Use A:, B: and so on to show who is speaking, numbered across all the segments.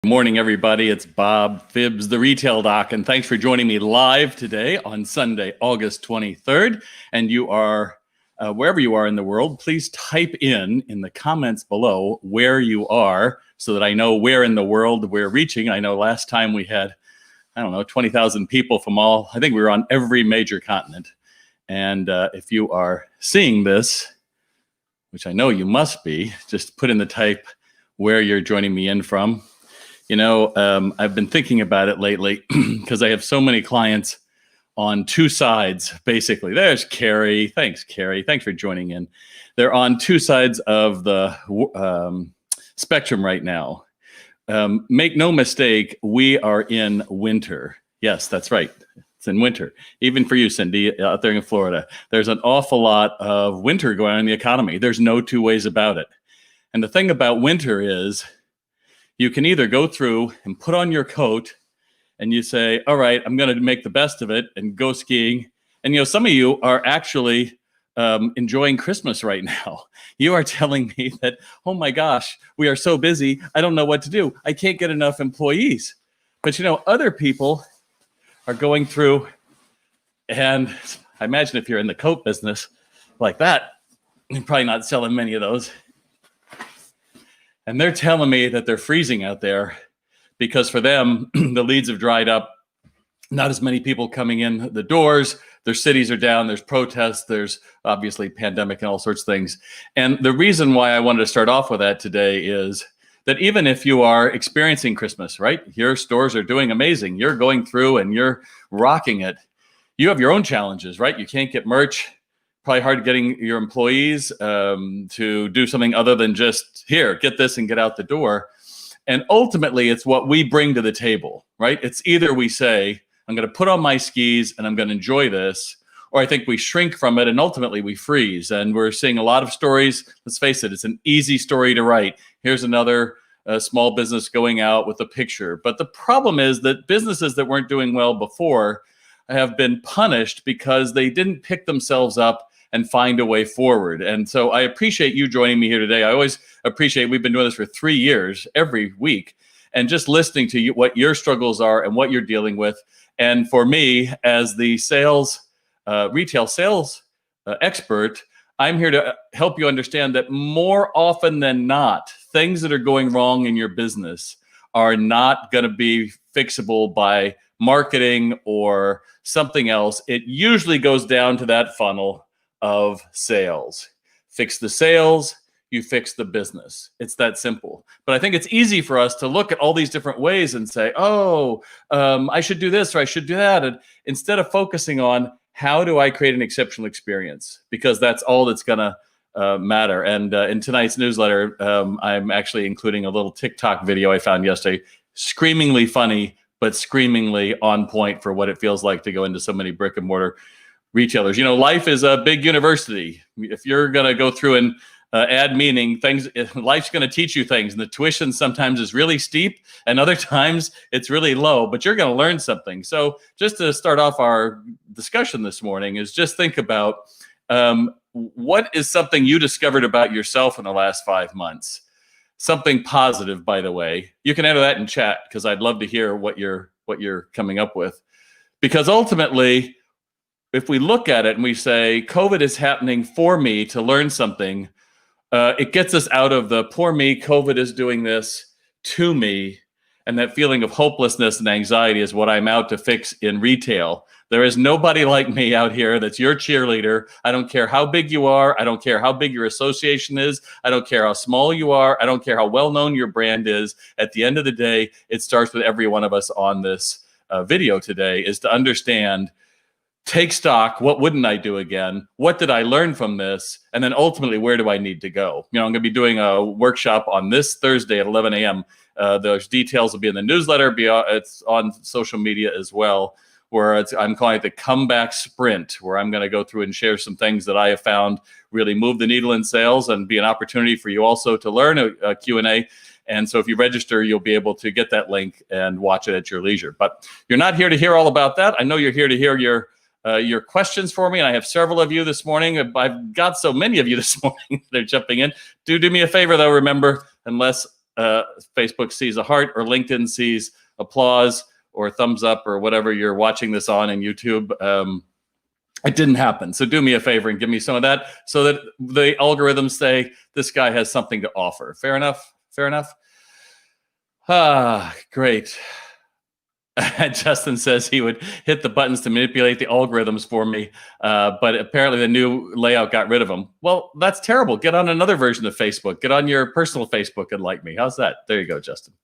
A: Good morning, everybody. It's Bob Phibbs, the Retail Doc, and thanks for joining me live today on Sunday, August 23rd. And you are, wherever you are in the world, please type in the comments below where you are so that I know where in the world we're reaching. I know last time we had, 20,000 people from I think we were on every major continent. And if you are seeing this, which I know you must be, just put in the type where you're joining me in from. I've been thinking about it lately because I have so many clients on two sides, basically. There's Carrie. Thanks, Carrie. Thanks for joining in. They're on two sides of the spectrum right now. Make no mistake, we are in winter. Yes, that's right. It's in winter. Even for you, Cindy, out there in Florida, there's an awful lot of winter going on in the economy. There's no two ways about it. And the thing about winter is, you can either go through and put on your coat and you say, all right, I'm going to make the best of it and go skiing. And, some of you are actually enjoying Christmas right now. You are telling me that, oh my gosh, we are so busy. I don't know what to do. I can't get enough employees. But, other people are going through, and I imagine if you're in the coat business like that, you're probably not selling many of those. And they're telling me that they're freezing out there because for them, the leads have dried up. Not as many people coming in the doors. Their cities are down. There's protests. There's obviously pandemic and all sorts of things. And the reason why I wanted to start off with that today is that even if you are experiencing Christmas, right? Your stores are doing amazing. You're going through and you're rocking it. You have your own challenges, right? You can't get merch. Probably hard getting your employees to do something other than just, here, get this and get out the door. And ultimately, it's what we bring to the table, right? It's either we say, I'm going to put on my skis and I'm going to enjoy this, or I think we shrink from it and ultimately we freeze. And we're seeing a lot of stories. Let's face it, it's an easy story to write. Here's another small business going out with a picture. But the problem is that businesses that weren't doing well before have been punished because they didn't pick themselves up and find a way forward. And so I appreciate you joining me here today. I always appreciate, we've been doing this for 3 years, every week, and just listening to you, what your struggles are and what you're dealing with. And for me, as the retail sales expert, I'm here to help you understand that more often than not, things that are going wrong in your business are not going to be fixable by marketing or something else. It usually goes down to that funnel of sales. Fix the sales, you fix the business. It's that simple. But I think it's easy for us to look at all these different ways and say, I should do this or I should do that. And instead of focusing on how do I create an exceptional experience, because that's all that's going to matter. And in tonight's newsletter, I'm actually including a little TikTok video I found yesterday, screamingly funny, but screamingly on point for what it feels like to go into so many brick and mortar retailers. Life is a big university. If you're going to go through and add meaning, life's going to teach you things. And the tuition sometimes is really steep and other times it's really low, but you're going to learn something. So just to start off our discussion this morning is just think about what is something you discovered about yourself in the last 5 months? Something positive, by the way. You can enter that in chat because I'd love to hear what you're coming up with. Because ultimately, if we look at it and we say, COVID is happening for me to learn something, it gets us out of the poor me, COVID is doing this to me. And that feeling of hopelessness and anxiety is what I'm out to fix in retail. There is nobody like me out here that's your cheerleader. I don't care how big you are. I don't care how big your association is. I don't care how small you are. I don't care how well-known your brand is. At the end of the day, it starts with every one of us on this video today is to understand, take stock. What wouldn't I do again? What did I learn from this? And then ultimately, where do I need to go? I'm going to be doing a workshop on this Thursday at 11 a.m. Those details will be in the newsletter. It's on social media as well, where I'm calling it the comeback sprint, where I'm going to go through and share some things that I have found really move the needle in sales and be an opportunity for you also to learn a Q&A. And so if you register, you'll be able to get that link and watch it at your leisure. But you're not here to hear all about that. I know you're here to hear your questions for me, and I have several of you this morning. I've got so many of you this morning that are jumping in. Do me a favor, though. Remember, unless Facebook sees a heart or LinkedIn sees applause or thumbs up or whatever you're watching this on in YouTube. It didn't happen. So do me a favor and give me some of that so that the algorithms say this guy has something to offer. Fair enough? Fair enough? Ah, great. Justin says he would hit the buttons to manipulate the algorithms for me, but apparently the new layout got rid of them. Well, that's terrible. Get on another version of Facebook. Get on your personal Facebook and like me. How's that? There you go, Justin.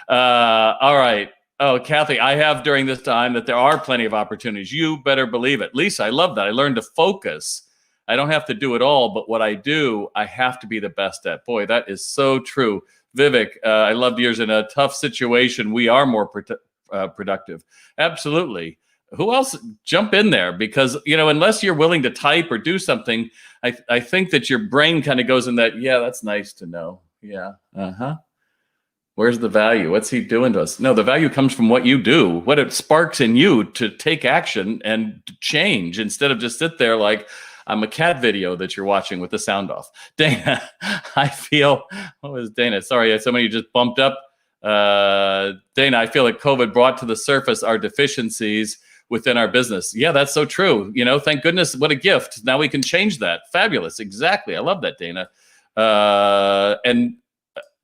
A: All right. Oh, Kathy, I have during this time that there are plenty of opportunities. You better believe it. Lisa, I love that. I learned to focus. I don't have to do it all, but what I do, I have to be the best at. Boy, that is so true. Vivek, I loved yours. In a tough situation, we are more productive. Absolutely. Who else? Jump in there, because, unless you're willing to type or do something, I think that your brain kind of goes in that, yeah, that's nice to know. Yeah. Where's the value? What's he doing to us? No, the value comes from what you do, what it sparks in you to take action and change, instead of just sit there like I'm a cat video that you're watching with the sound off. Dana, I feel, what was Dana? Sorry, somebody just bumped up. Dana, I feel like COVID brought to the surface our deficiencies within our business. Yeah, that's so true. Thank goodness, what a gift. Now we can change that. Fabulous. Exactly. I love that, Dana. And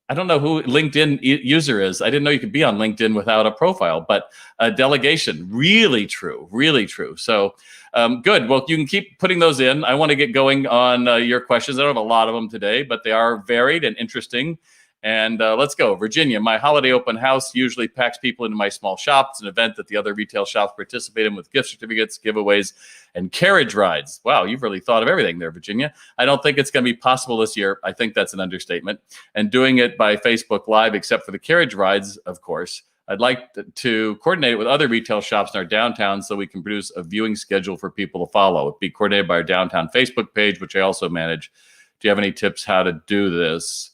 A: I don't know who LinkedIn user is. I didn't know you could be on LinkedIn without a profile, but delegation, really true, really true. So good. Well, you can keep putting those in. I want to get going on your questions. I don't have a lot of them today, but they are varied and interesting. And let's go. Virginia, my holiday open house usually packs people into my small shop. It's an event that the other retail shops participate in with gift certificates, giveaways, and carriage rides. Wow, you've really thought of everything there, Virginia. I don't think it's going to be possible this year. I think that's an understatement. And doing it by Facebook Live, except for the carriage rides, of course. I'd like to coordinate it with other retail shops in our downtown so we can produce a viewing schedule for people to follow. It'd be coordinated by our downtown Facebook page, which I also manage. Do you have any tips how to do this?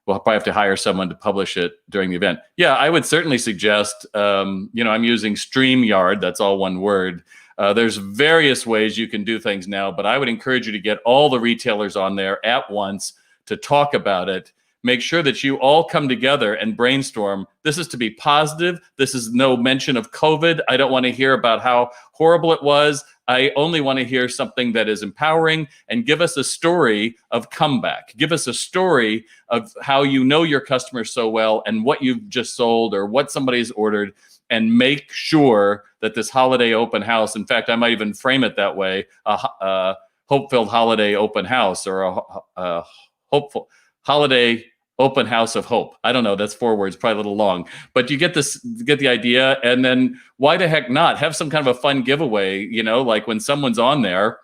A: We'll probably have to hire someone to publish it during the event. Yeah, I would certainly suggest, I'm using StreamYard. That's all one word. There's various ways you can do things now, but I would encourage you to get all the retailers on there at once to talk about it. Make sure that you all come together and brainstorm. This is to be positive. This is no mention of COVID. I don't want to hear about how horrible it was. I only want to hear something that is empowering, and give us a story of comeback. Give us a story of how you know your customers so well and what you've just sold or what somebody's ordered, and make sure that this holiday open house, in fact, I might even frame it that way, a hope-filled holiday open house, or a hopeful holiday open house of hope. I don't know. That's 4 words, probably a little long, but you get the idea. And then why the heck not have some kind of a fun giveaway? Like when someone's on there,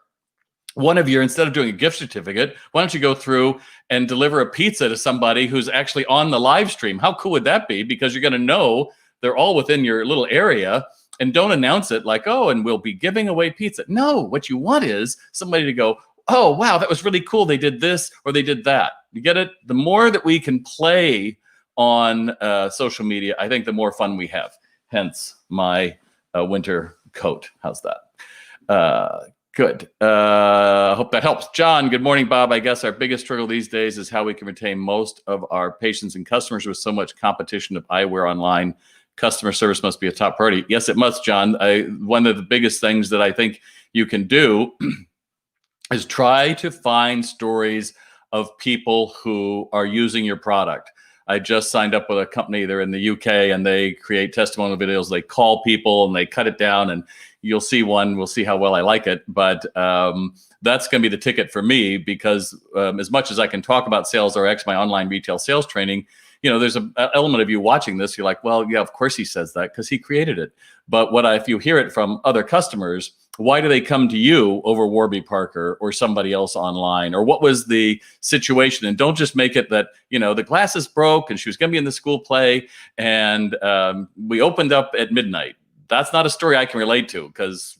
A: instead of doing a gift certificate, why don't you go through and deliver a pizza to somebody who's actually on the live stream? How cool would that be? Because you're going to know they're all within your little area. And don't announce it like, oh, and we'll be giving away pizza. No, what you want is somebody to go, oh, wow, that was really cool. They did this or they did that. You get it? The more that we can play on social media, I think the more fun we have. Hence my winter coat. How's that? Good. Hope that helps. John, good morning, Bob. I guess our biggest struggle these days is how we can retain most of our patients and customers with so much competition of eyewear online. Customer service must be a top priority. Yes, it must, John. One of the biggest things that I think you can do is try to find stories of people who are using your product. I just signed up with a company. They're in the UK and they create testimonial videos. They call people and they cut it down, and you'll see one. We'll see how well I like it. But that's going to be the ticket for me, because as much as I can talk about Sales RX, my online retail sales training, there's an element of you watching this. You're like, well, yeah, of course he says that because he created it. But if you hear it from other customers, why do they come to you over Warby Parker or somebody else online? Or what was the situation? And don't just make it that, the glasses broke and she was going to be in the school play and we opened up at midnight. That's not a story I can relate to, because,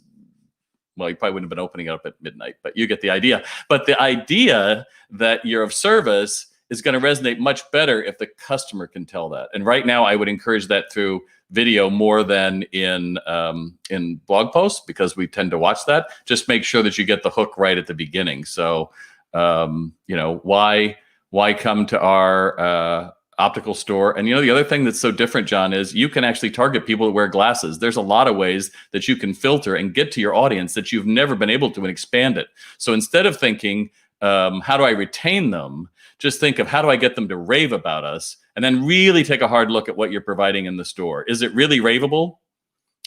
A: well, you probably wouldn't have been opening it up at midnight, but you get the idea. But the idea that you're of service is going to resonate much better if the customer can tell that. And right now, I would encourage that through video more than in blog posts, because we tend to watch that. Just make sure that you get the hook right at the beginning. So, why come to our optical store. And the other thing that's so different, John, is you can actually target people that wear glasses. There's a lot of ways that you can filter and get to your audience that you've never been able to and expand it. So instead of thinking, how do I retain them? Just think of how do I get them to rave about us? And then really take a hard look at what you're providing in the store. Is it really raveable?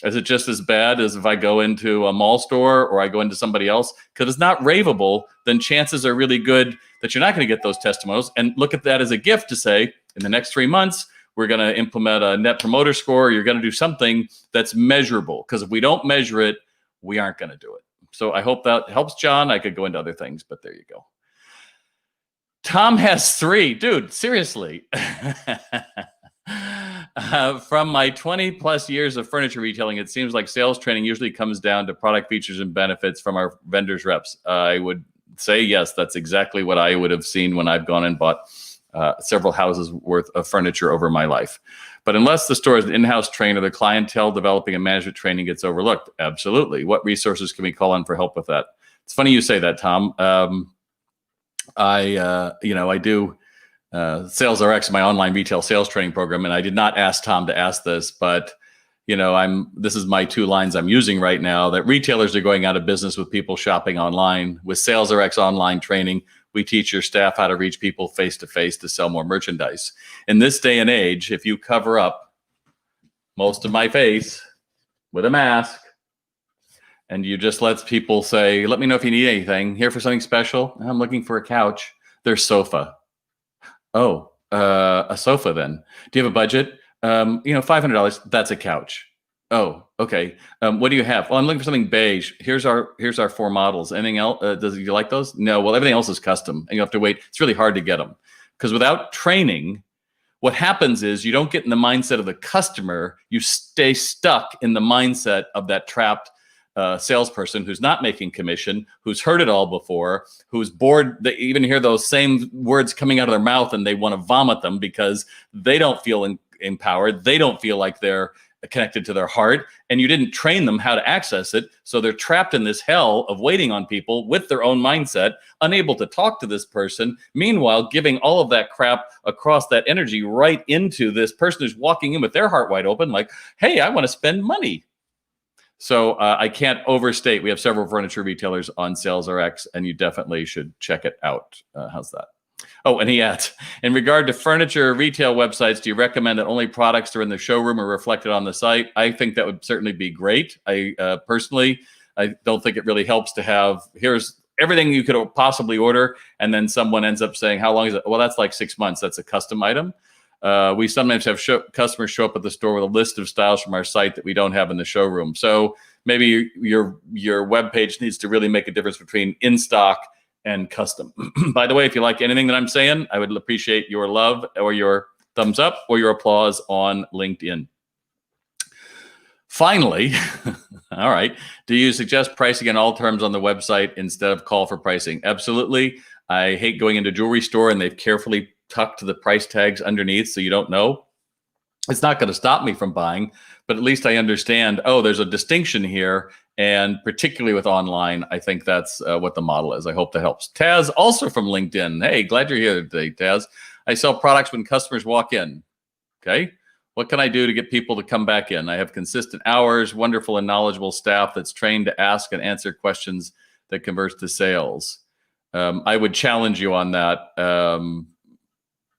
A: Is it just as bad as if I go into a mall store or I go into somebody else? Because it's not raveable, then chances are really good that you're not going to get those testimonials. And look at that as a gift to say, in the next 3 months, we're going to implement a net promoter score. You're going to do something that's measurable. Because if we don't measure it, we aren't going to do it. So I hope that helps, John. I could go into other things, but there you go. Tom has 3. Dude, seriously. From my 20 plus years of furniture retailing, it seems like sales training usually comes down to product features and benefits from our vendors reps. I would say, yes, that's exactly what I would have seen when I've gone and bought several houses worth of furniture over my life. But unless the store is an in-house trainer, the clientele developing and management training gets overlooked. Absolutely. What resources can we call on for help with that? It's funny you say that, Tom. I do Sales RX, my online retail sales training program, and I did not ask Tom to ask this, but this is my 2 lines I'm using right now, that retailers are going out of business with people shopping online. With Sales RX online training, we teach your staff how to reach people face to face to sell more merchandise. In this day and age, if you cover up most of my face with a mask and you just let people say, let me know if you need anything, here for something special, I'm looking for a couch, there's sofa. Oh, a sofa then. Do you have a budget? $500, that's a couch. Oh, okay. What do you have? Well, I'm looking for something beige. Here's our 4 models. Anything else? Do you like those? No. Well, everything else is custom and you have to wait. It's really hard to get them because without training, what happens is you don't get in the mindset of the customer. You stay stuck in the mindset of that trapped salesperson who's not making commission, who's heard it all before, who's bored. They even hear those same words coming out of their mouth and they want to vomit them because they don't feel empowered. They don't feel like they're connected to their heart, and you didn't train them how to access it. So they're trapped in this hell of waiting on people with their own mindset, unable to talk to this person. Meanwhile, giving all of that crap across that energy right into this person who's walking in with their heart wide open, like, hey, I want to spend money. So I can't overstate. We have several furniture retailers on Sales RX, and you definitely should check it out. How's that? Oh, and he adds, in regard to furniture retail websites, do you recommend that only products that are in the showroom are reflected on the site? I think that would certainly be great. Personally, I don't think it really helps to have, here's everything you could possibly order, and then someone ends up saying, how long is it? Well, that's like 6 months. That's a custom item. We sometimes have customers show up at the store with a list of styles from our site that we don't have in the showroom. So maybe your web page needs to really make a difference between in stock and custom. By the way, if you like anything that I'm saying, I would appreciate your love or your thumbs up or your applause on LinkedIn. Finally, all right, do you suggest pricing in all terms on the website instead of call for pricing? Absolutely. I hate going into a jewelry store and they've carefully tucked the price tags underneath so you don't know. It's not going to stop me from buying, but at least I understand, oh, there's a distinction here. And particularly with online, I think that's what the model is. I hope that helps. Taz, also from LinkedIn. Hey, glad you're here today, Taz. I sell products when customers walk in. Okay. What can I do to get people to come back in? I have consistent hours, wonderful and knowledgeable staff that's trained to ask and answer questions that converts to sales. I would challenge you on that.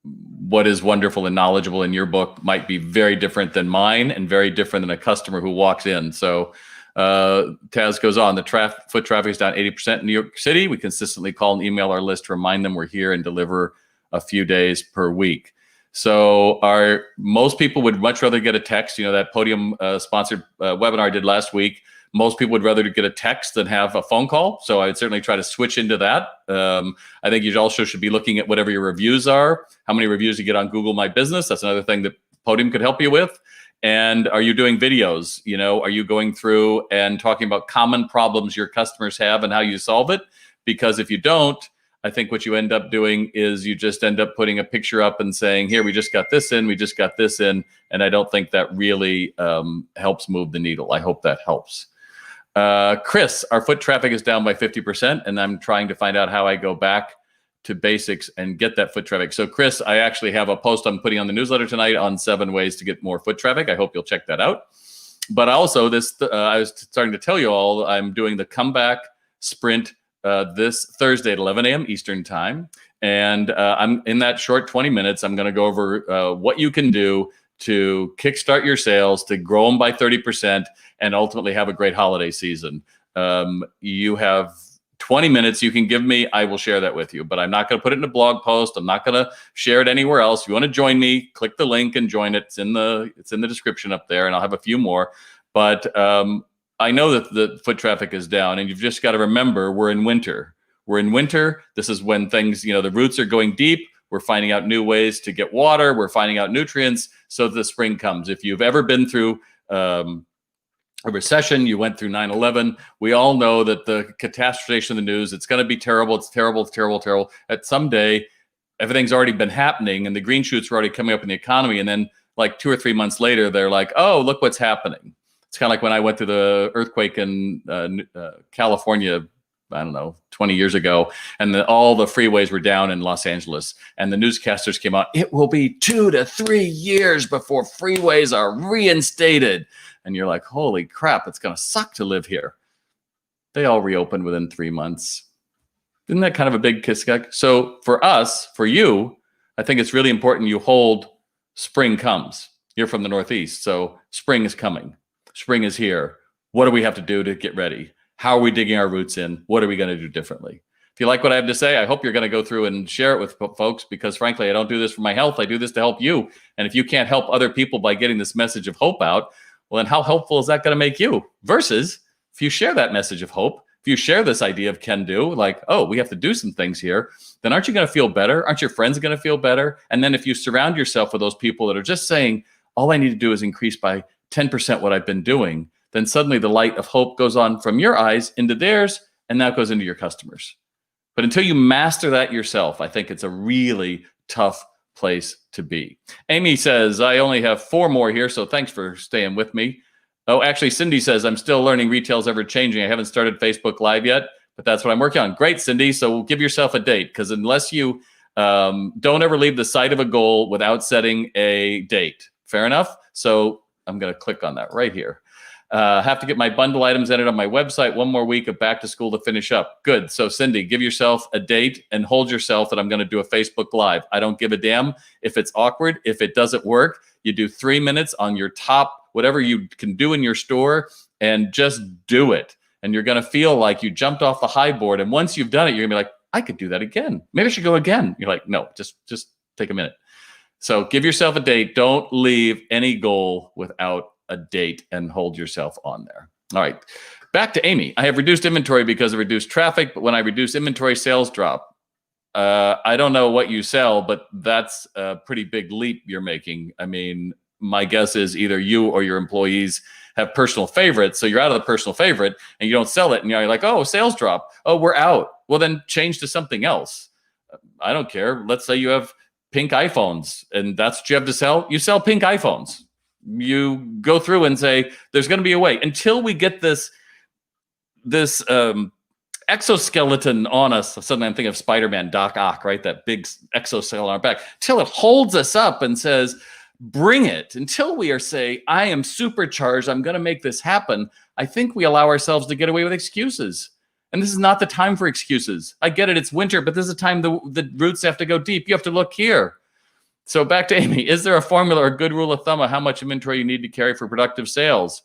A: What is wonderful and knowledgeable in your book might be very different than mine and very different than a customer who walks in. So Taz goes on, the foot traffic is down 80% in New York City. We consistently call and email our list to remind them we're here and deliver a few days per week. So most people would much rather get a text. That Podium sponsored webinar I did last week. Most people would rather get a text than have a phone call. So I would certainly try to switch into that. I think you also should be looking at whatever your reviews are, how many reviews you get on Google My Business. That's another thing that Podium could help you with. And are you doing videos? Are you going through and talking about common problems your customers have and how you solve it? Because if you don't, I think what you end up doing is you just end up putting a picture up and saying, here, we just got this in, we just got this in. And I don't think that really helps move the needle. I hope that helps. Chris, our foot traffic is down by 50%, and I'm trying to find out how I go back to basics and get that foot traffic. So Chris, I actually have a post I'm putting on the newsletter tonight on 7 ways to get more foot traffic. I hope you'll check that out. But also I was starting to tell you all, I'm doing the comeback sprint this Thursday at 11 a.m. Eastern time. And I'm in that short 20 minutes, I'm going to go over what you can do to kickstart your sales, to grow them by 30%, and ultimately have a great holiday season. You have 20 minutes you can give me. I will share that with you, but I'm not going to put it in a blog post. I'm not going to share it anywhere else. If you want to join me, click the link and join it. It's in the description up there, and I'll have a few more. But I know that the foot traffic is down, and you've just got to remember we're in winter. We're in winter. This is when things, the roots are going deep. We're finding out new ways to get water. We're finding out nutrients so that the spring comes. If you've ever been through a recession, you went through 9/11. We all know that the catastrophization of the news, it's going to be terrible. It's terrible. It's terrible, terrible. At some day, everything's already been happening and the green shoots are already coming up in the economy. And then like 2 or 3 months later, they're like, oh, look what's happening. It's kind of like when I went through the earthquake in California, I don't know, 20 years ago, and all the freeways were down in Los Angeles, and the newscasters came out, it will be 2 to 3 years before freeways are reinstated. And you're like, holy crap, it's going to suck to live here. They all reopened within 3 months. Isn't that kind of a big kiss? So for us, for you, I think it's really important you hold spring comes. You're from the Northeast, so spring is coming. Spring is here. What do we have to do to get ready? How are we digging our roots in? What are we going to do differently? If you like what I have to say, I hope you're going to go through and share it with folks, because frankly, I don't do this for my health. I do this to help you. And if you can't help other people by getting this message of hope out, well, then how helpful is that going to make you? Versus if you share that message of hope, if you share this idea of can do, like, oh, we have to do some things here, then aren't you going to feel better? Aren't your friends going to feel better? And then if you surround yourself with those people that are just saying, all I need to do is increase by 10% what I've been doing, then suddenly the light of hope goes on from your eyes into theirs, and that goes into your customers. But until you master that yourself, I think it's a really tough place to be. Amy says, I only have 4 more here, so thanks for staying with me. Oh, actually, Cindy says, I'm still learning retail's ever changing. I haven't started Facebook Live yet, but that's what I'm working on. Great, Cindy. So give yourself a date, because unless you don't ever leave the sight of a goal without setting a date. Fair enough? So I'm going to click on that right here. Have to get my bundle items entered on my website. 1 more week of back to school to finish up. Good. So Cindy, give yourself a date and hold yourself that I'm going to do a Facebook Live. I don't give a damn if it's awkward. If it doesn't work, you do 3 minutes on your top, whatever you can do in your store, and just do it. And you're going to feel like you jumped off the high board. And once you've done it, you're going to be like, I could do that again. Maybe I should go again. You're like, no, just take a minute. So give yourself a date. Don't leave any goal without a date, and hold yourself on there. All right, back to Amy. I have reduced inventory because of reduced traffic, but when I reduce inventory, sales drop. I don't know what you sell, but that's a pretty big leap you're making. I mean, my guess is either you or your employees have personal favorites, so you're out of the personal favorite and you don't sell it, and you're like, oh, sales drop. Oh, we're out. Well, then change to something else. I don't care. Let's say you have pink iPhones, and that's what you have to sell. You sell pink iPhones. You go through and say, there's going to be a way. Until we get this exoskeleton on us, suddenly I'm thinking of Spider-Man, Doc Ock, right? That big exoskeleton on our back. Till it holds us up and says, bring it. Until we are say, I am supercharged, I'm going to make this happen. I think we allow ourselves to get away with excuses. And this is not the time for excuses. I get it, it's winter, but this is a time the roots have to go deep. You have to look here. So back to Amy, is there a formula or a good rule of thumb of how much inventory you need to carry for productive sales?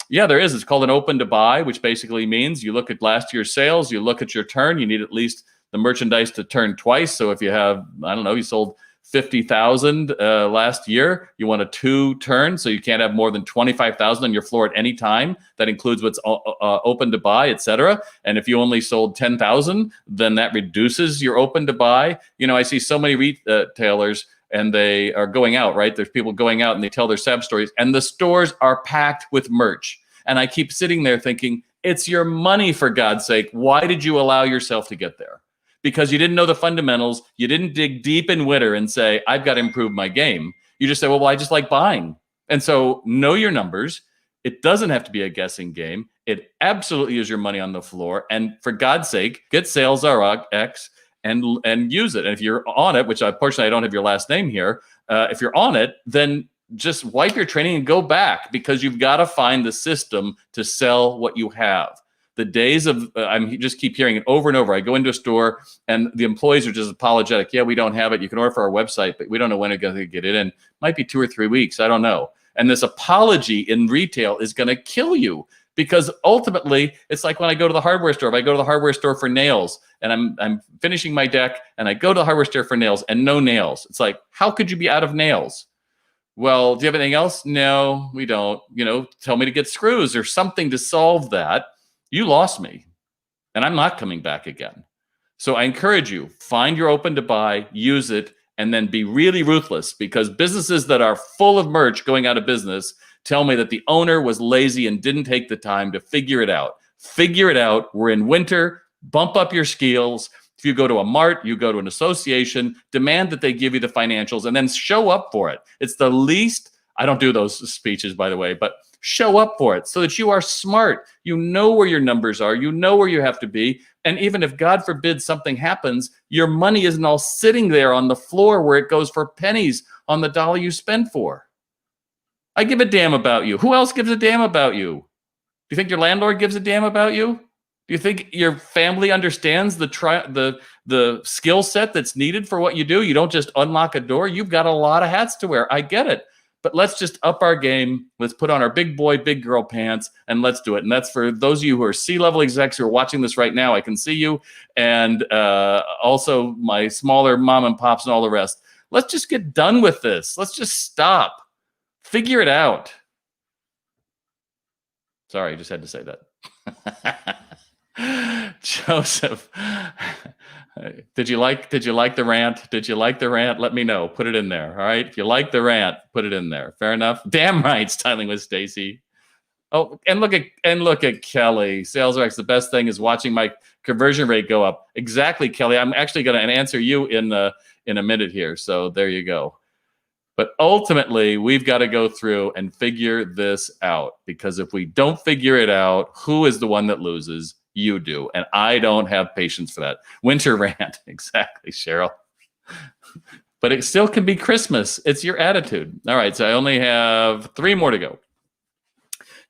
A: Yeah, there is. It's called an open to buy, which basically means you look at last year's sales, you look at your turn, you need at least the merchandise to turn twice. So if you have, I don't know, you sold 50,000 last year, you want a 2 turn, so you can't have more than 25,000 on your floor at any time. That includes what's open to buy, etc. And if you only sold 10,000, then that reduces your open to buy. You know, I see so many retailers, and they are going out, right? There's people going out and they tell their sad stories, and the stores are packed with merch. And I keep sitting there thinking, it's your money, for God's sake. Why did you allow yourself to get there? Because you didn't know the fundamentals. You didn't dig deep in winter and say, I've got to improve my game. You just say, well, I just like buying. And so know your numbers. It doesn't have to be a guessing game. It absolutely is your money on the floor. And for God's sake, get Sales RX and use it. And if you're on it, which unfortunately I don't have your last name here, if you're on it, then just wipe your training and go back, because you've got to find the system to sell what you have. The days of, I just keep hearing it over and over. I go into a store and the employees are just apologetic. Yeah, we don't have it. You can order for our website, but we don't know when it's going to get it in. Might be 2 or 3 weeks. I don't know. And this apology in retail is going to kill you, because ultimately it's like when I go to the hardware store. If I go to the hardware store for nails and I'm finishing my deck and I go to the hardware store for nails and no nails, it's like, how could you be out of nails? Well, do you have anything else? No, we don't. Tell me to get screws or something to solve that. You lost me, and I'm not coming back again. So I encourage you, find your open to buy, use it, and then be really ruthless, because businesses that are full of merch going out of business tell me that the owner was lazy and didn't take the time to figure it out. Figure it out. We're in winter. Bump up your skills. If you go to a mart, you go to an association, demand that they give you the financials and then show up for it. It's the least, I don't do those speeches, by the way, but show up for it so that you are smart. You know where your numbers are. You know where you have to be. And even if, God forbid, something happens, your money isn't all sitting there on the floor where it goes for pennies on the dollar you spend for. I give a damn about you. Who else gives a damn about you? Do you think your landlord gives a damn about you? Do you think your family understands the skill set that's needed for what you do? You don't just unlock a door. You've got a lot of hats to wear. I get it. But let's just up our game. Let's put on our big boy, big girl pants, and let's do it. And that's for those of you who are C-level execs who are watching this right now. I can see you. And also my smaller mom and pops and all the rest. Let's just get done with this. Let's just stop. Figure it out. Sorry, I just had to say that. Joseph, did you like the rant? Did you like the rant? Let me know. Put it in there. All right. If you like the rant, put it in there. Fair enough. Damn right. Styling with Stacy. Oh, and look at Kelly. Sales Rex. The best thing is watching my conversion rate go up. Exactly, Kelly. I'm actually going to answer you in a minute here. So there you go. But ultimately, we've got to go through and figure this out, because if we don't figure it out, who is the one that loses? You do. And I don't have patience for that. Winter rant. Exactly, Cheryl. But it still can be Christmas. It's your attitude. All right, so I only have 3 more to go.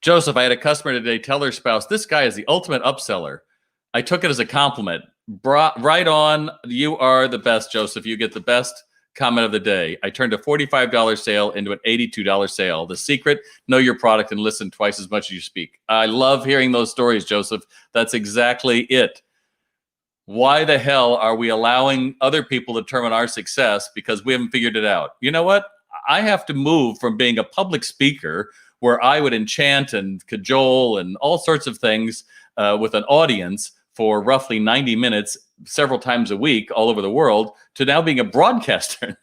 A: Joseph, I had a customer today tell her spouse, this guy is the ultimate upseller. I took it as a compliment. Right on. You are the best, Joseph. You get the best comment of the day. I turned a $45 sale into an $82 sale. The secret, know your product and listen twice as much as you speak. I love hearing those stories, Joseph. That's exactly it. Why the hell are we allowing other people to determine our success because we haven't figured it out? You know what? I have to move from being a public speaker where I would enchant and cajole and all sorts of things with an audience for roughly 90 minutes several times a week all over the world, to now being a broadcaster.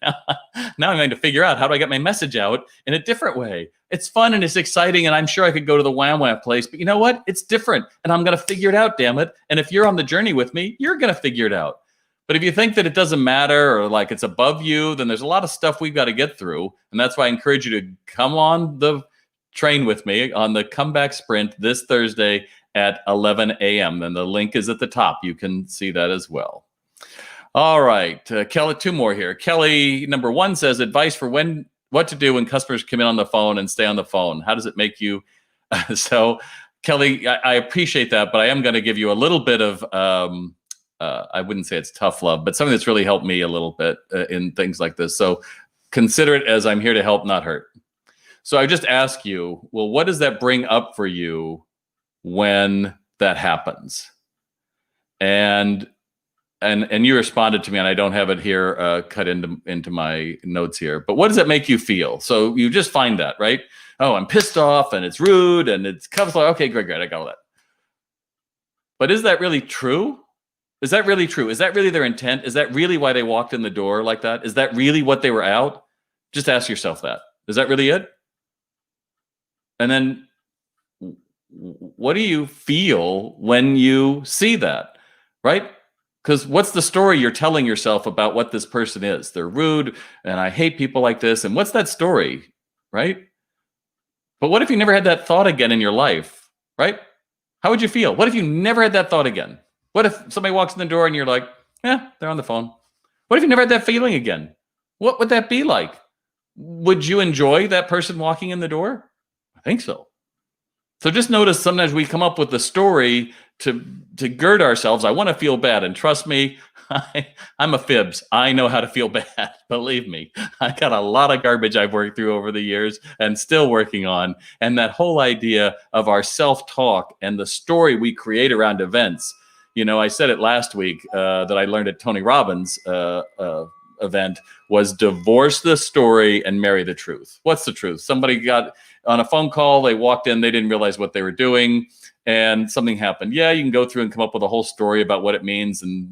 A: Now I'm going to figure out, how do I get my message out in a different way? It's fun and it's exciting, and I'm sure I could go to the Wham Wham place, but you know what? It's different, and I'm going to figure it out, damn it. And if you're on the journey with me, you're going to figure it out. But if you think that it doesn't matter or like it's above you, then there's a lot of stuff we've got to get through. And that's why I encourage you to come on the train with me on the comeback sprint this Thursday at 11 a.m. And the link is at the top. You can see that as well. All right, Kelly, 2 more here. Kelly, number 1 says, advice for what to do when customers come in on the phone and stay on the phone. How does it make you? So, Kelly, I appreciate that, but I am going to give you a little bit of, I wouldn't say it's tough love, but something that's really helped me a little bit in things like this. So consider it as I'm here to help, not hurt. So I just ask you, well, what does that bring up for you when that happens? And you responded to me, and I don't have it here cut into my notes here, but what does that make you feel? So you just find that, right? Oh, I'm pissed off and it's rude and it's comes like, okay, great, I got all that. But is that really true? Is that really true? Is that really their intent? Is that really why they walked in the door like that? Is that really what they were out? Just ask yourself that. Is that really it? And then what do you feel when you see that, right? Because what's the story you're telling yourself about what this person is? They're rude, and I hate people like this. And what's that story, right? But what if you never had that thought again in your life, right? How would you feel? What if you never had that thought again? What if somebody walks in the door and you're like, Yeah, they're on the phone. What if you never had that feeling again? What would that be like? Would you enjoy that person walking in the door? I think so. So just notice sometimes we come up with a story to gird ourselves. I want to feel bad, and trust me, I'm a Phibbs. I know how to feel bad. Believe me, I got a lot of garbage I've worked through over the years and still working on. And that whole idea of our self-talk and the story we create around events. You know, I said it last week that I learned at Tony Robbins' event was divorce the story and marry the truth. What's the truth? Somebody got on a phone call, they walked in, they didn't realize what they were doing, and something happened. Yeah, you can go through and come up with a whole story about what it means and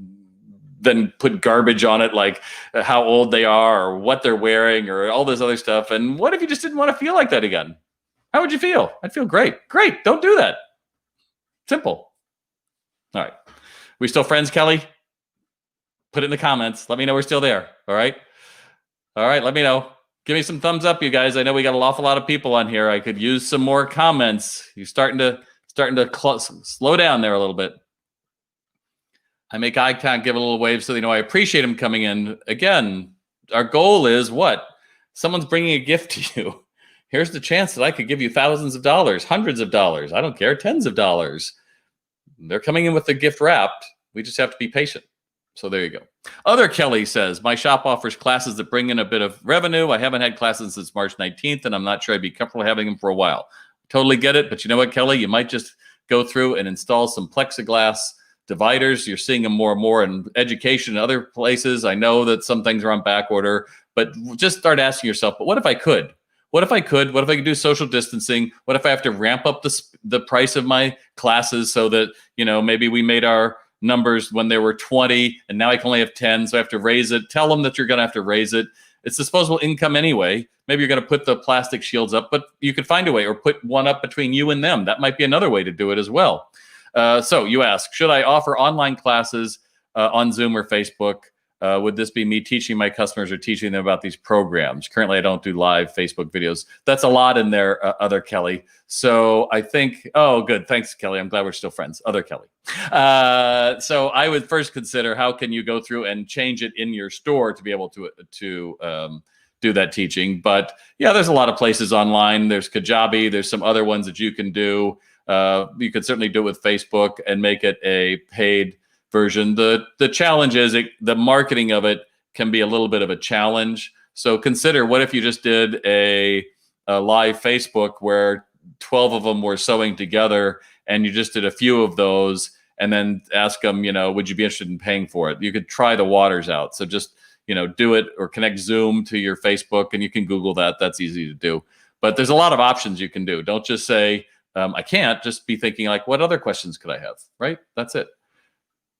A: then put garbage on it, like how old they are or what they're wearing or all this other stuff. And what if you just didn't want to feel like that again? How would you feel? I'd feel great. Great. Don't do that. Simple. All right. We still friends, Kelly? Put it in the comments. Let me know we're still there. All right. All right. Let me know. Give me some thumbs up, you guys. I know we got an awful lot of people on here. I could use some more comments. You're starting to slow down there a little bit. I make eye contact, give a little wave so they know I appreciate them coming in. Again, our goal is what? Someone's bringing a gift to you. Here's the chance that I could give you thousands of dollars, hundreds of dollars. I don't care, tens of dollars. They're coming in with the gift wrapped. We just have to be patient. So there you go. Other Kelly says, my shop offers classes that bring in a bit of revenue. I haven't had classes since March 19th, and I'm not sure I'd be comfortable having them for a while. Totally get it. But you know what, Kelly? You might just go through and install some plexiglass dividers. You're seeing them more and more in education and other places. I know that some things are on back order, but just start asking yourself, but what if I could? What if I could? What if I could do social distancing? What if I have to ramp up the price of my classes so that, you know, maybe we made our numbers when there were 20 and now I can only have 10, so I have to raise it. Tell them that you're going to have to raise it. It's disposable income anyway. Maybe you're going to put the plastic shields up, but you could find a way, or put one up between you and them. That might be another way to do it as well. So you ask, should I offer online classes on Zoom or Facebook? Would this be me teaching my customers or teaching them about these programs? Currently, I don't do live Facebook videos. That's a lot in there, other Kelly. So I think, oh, good. Thanks, Kelly. I'm glad we're still friends. Other Kelly. So I would first consider, how can you go through and change it in your store to be able to do that teaching? But yeah, there's a lot of places online. There's Kajabi. There's some other ones that you can do. You could certainly do it with Facebook and make it a paid version. The challenge is the marketing of it can be a little bit of a challenge. So consider, what if you just did a live Facebook where 12 of them were sewing together, and you just did a few of those, and then ask them, you know, would you be interested in paying for it? You could try the waters out. So just, you know, do it, or connect Zoom to your Facebook, and you can Google that. That's easy to do. But there's a lot of options you can do. Don't just say, I can't. Just be thinking, like, what other questions could I have? Right? That's it.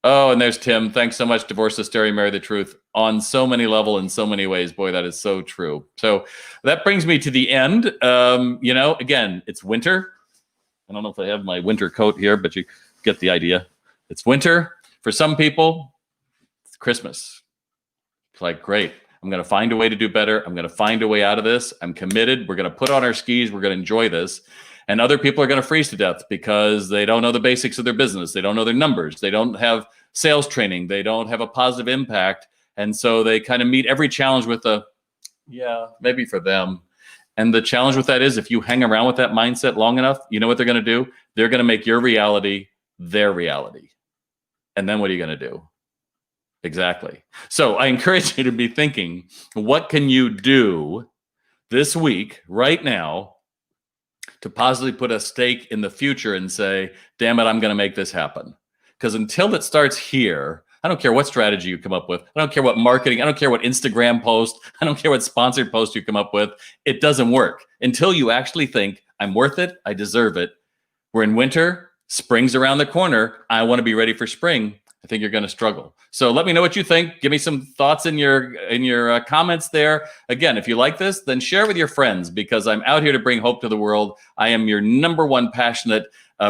A: Oh, and there's Tim. Thanks so much. Divorce the story, marry the truth, on so many levels, in so many ways. Boy, that is so true. So that brings me to the end. You know, again, it's winter. I don't know if I have my winter coat here, but you get the idea. It's winter. For some people, it's Christmas. It's like, great. I'm going to find a way to do better. I'm going to find a way out of this. I'm committed. We're going to put on our skis. We're going to enjoy this. And other people are going to freeze to death because they don't know the basics of their business. They don't know their numbers. They don't have sales training. They don't have a positive impact. And so they kind of meet every challenge with yeah, maybe for them. And the challenge with that is, if you hang around with that mindset long enough, you know what they're going to do? They're going to make your reality their reality. And then what are you going to do? Exactly. So I encourage you to be thinking, what can you do this week, right now, to positively put a stake in the future and say, damn it, I'm going to make this happen. Because until it starts here, I don't care what strategy you come up with. I don't care what marketing. I don't care what Instagram post. I don't care what sponsored post you come up with. It doesn't work until you actually think, I'm worth it. I deserve it. We're in winter. Spring's around the corner. I want to be ready for spring. I think you're going to struggle. So let me know what you think. Give me some thoughts in your comments there. Again, if you like this, then share with your friends, because I'm out here to bring hope to the world. I am your #1 passionate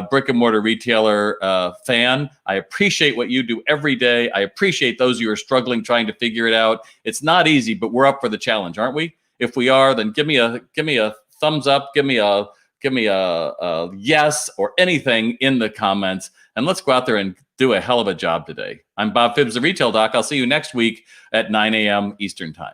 A: brick and mortar retailer fan. I appreciate what you do every day. I appreciate those who are struggling, trying to figure it out. It's not easy, but we're up for the challenge, aren't we? If we are, then give me a thumbs up. Give me a yes or anything in the comments. and let's go out there and do a hell of a job today. I'm Bob Phibbs, the Retail Doc. I'll see you next week at 9 a.m. Eastern Time.